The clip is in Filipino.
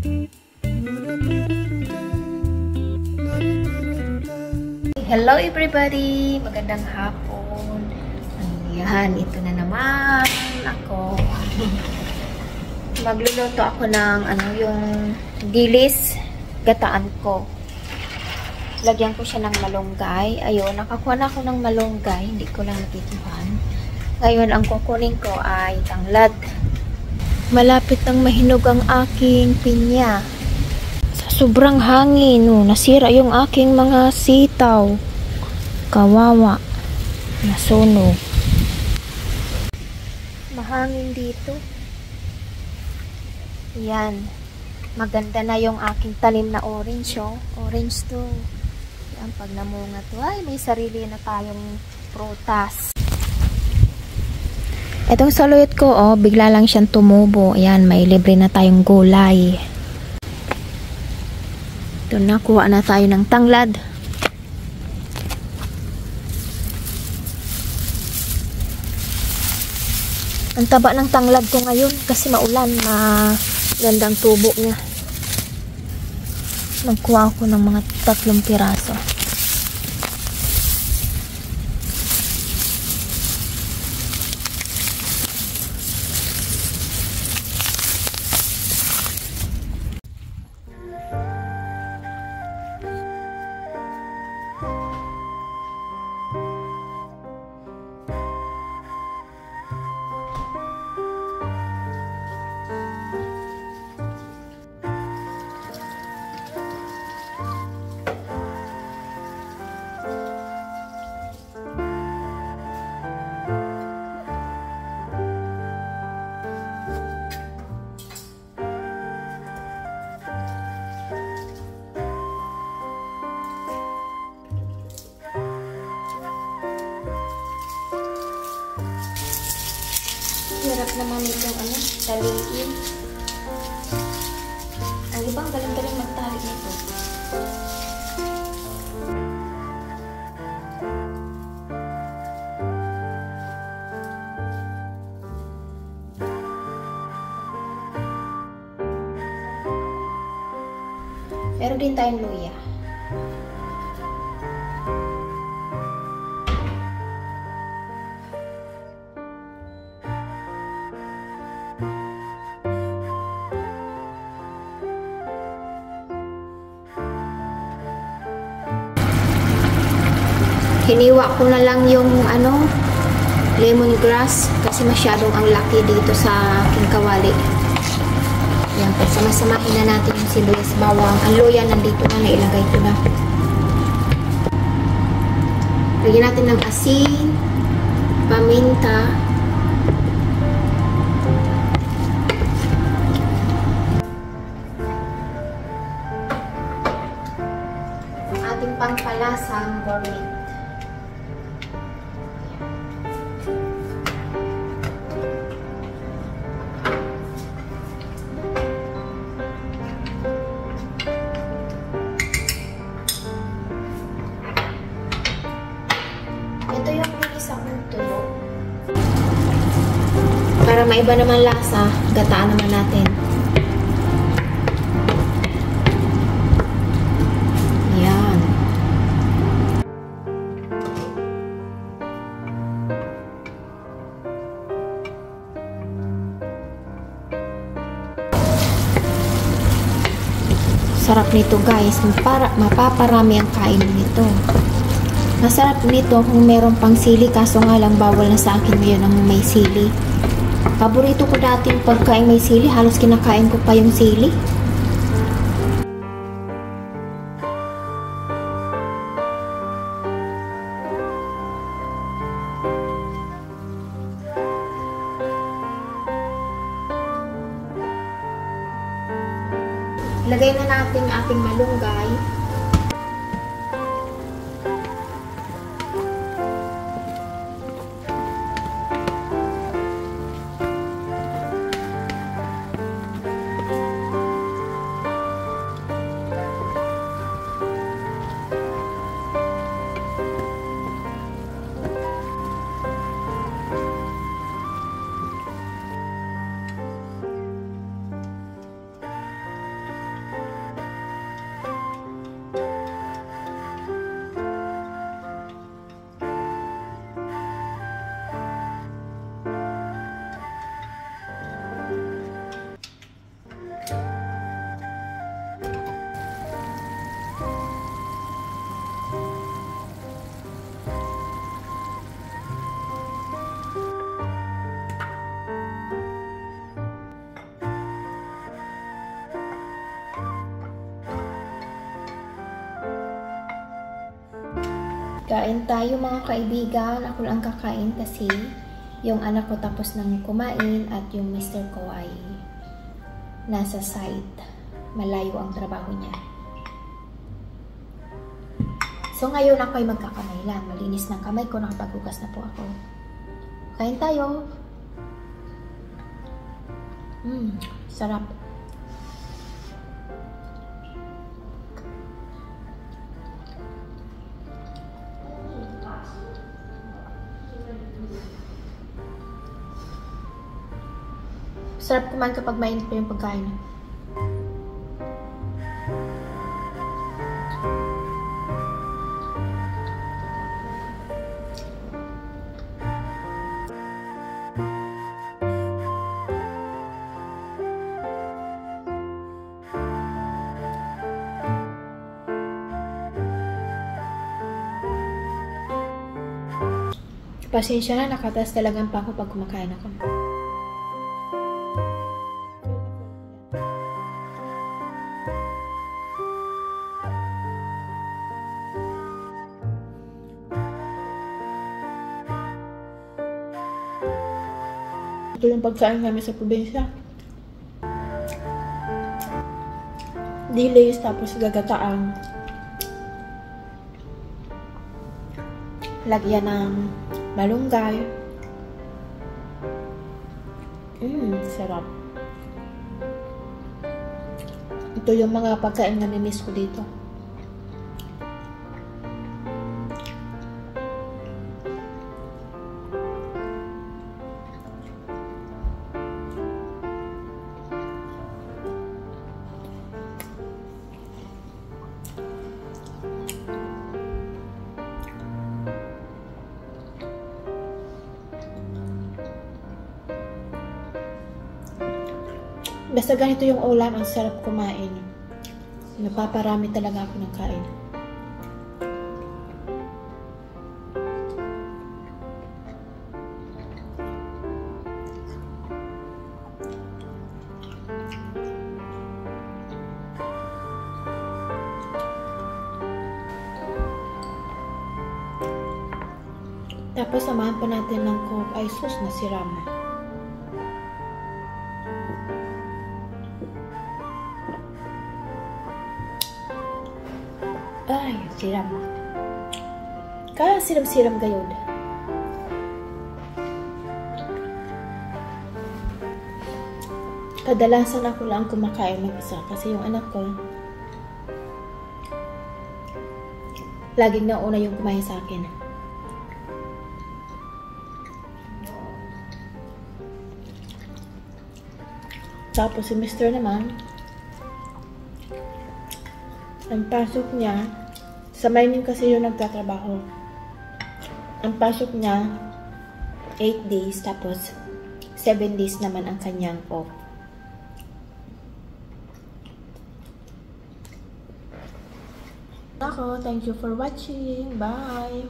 Hello everybody! Magandang hapon. Ayan, ito na naman ako. Magluluto ako ng yung dilis gataan ko. Lagyan ko siya ng malunggay. Ayun, nakakuha na ako ng malunggay. Hindi ko lang natitipan. Ngayon, ang kukunin ko ay tanglad. Malapit ang mahinog ang aking pinya. Sobrang hangin, nasira yung aking mga sitaw. Kawawa. Nasunog. Mahangin dito. Yan. Maganda na yung aking tanim na orange, oh. Orange to. Yan, pag namunga to, ay may sarili na tayong prutas. Itong saluyot ko, oh, bigla lang siyang tumubo. Yan, may libre na tayong gulay. Ito na, kuha na tayo ng tanglad. Ang taba ng tanglad ko ngayon kasi maulan, gandang tubo niya. Nagkuha ako ng mga 3 piraso. Hirap naman itong taliin. Ang ibang galing-galing magtali nito. Meron din tayong luya. Hiniwa ko na lang yung lemongrass kasi masyadong ang laki dito sa aking kawali. Yan, pagsama-samahin na natin yung sibuyas, bawang. Ang luya nandito na, nailagay ko na. Lagyan natin ng asin, paminta, ating pangpalasang garlic. Ito yung bilis akong tulo. Para maiba naman lasa, gataan naman natin. Yan. Sarap nito guys, mapaparami ang kain nito. Masarap nito kung meron pang sili, kaso nga lang bawal na sa akin ngayon ang may sili. Paborito ko dati yung pagkain may sili, halos kinakain ko pa yung sili. Lagay na natin ating malunggay. Kain tayo mga kaibigan. Ako lang kakain kasi yung anak ko tapos nang kumain at yung mister ko ay nasa site. Malayo ang trabaho niya. So ngayon ako ay magkakamay lang. Malinis ng kamay ko. Nakapaghugas na po ako. Kain tayo. Sarap. Sarap kumain kapag mainit pa yung pagkain. Pasensya na, nakataas talagang pa ako pag kumakain ako. Ito yung pagkain namin sa probinsya. Dilis, tapos gagataang. Lagyan ng malunggay. Sarap. Ito yung mga pagkain na namiss ko dito. Basta ganito yung ulam, ang sarap kumain. Napaparami talaga ako ng kain. Tapos samahan pa natin ng Coke. Ay sus, nasiram na. Ay, siram. Kaya siram-siram gayod. Kadalasan ako lang kumakain mag-isa kasi yung anak ko laging nauna yung kumain sa akin. Tapos si Mr. naman, ang pasok niya, sa mining kasi yun nagtatrabaho. Ang pasok niya, 8 days, tapos 7 days naman ang kanyang off. Ako, thank you for watching. Bye!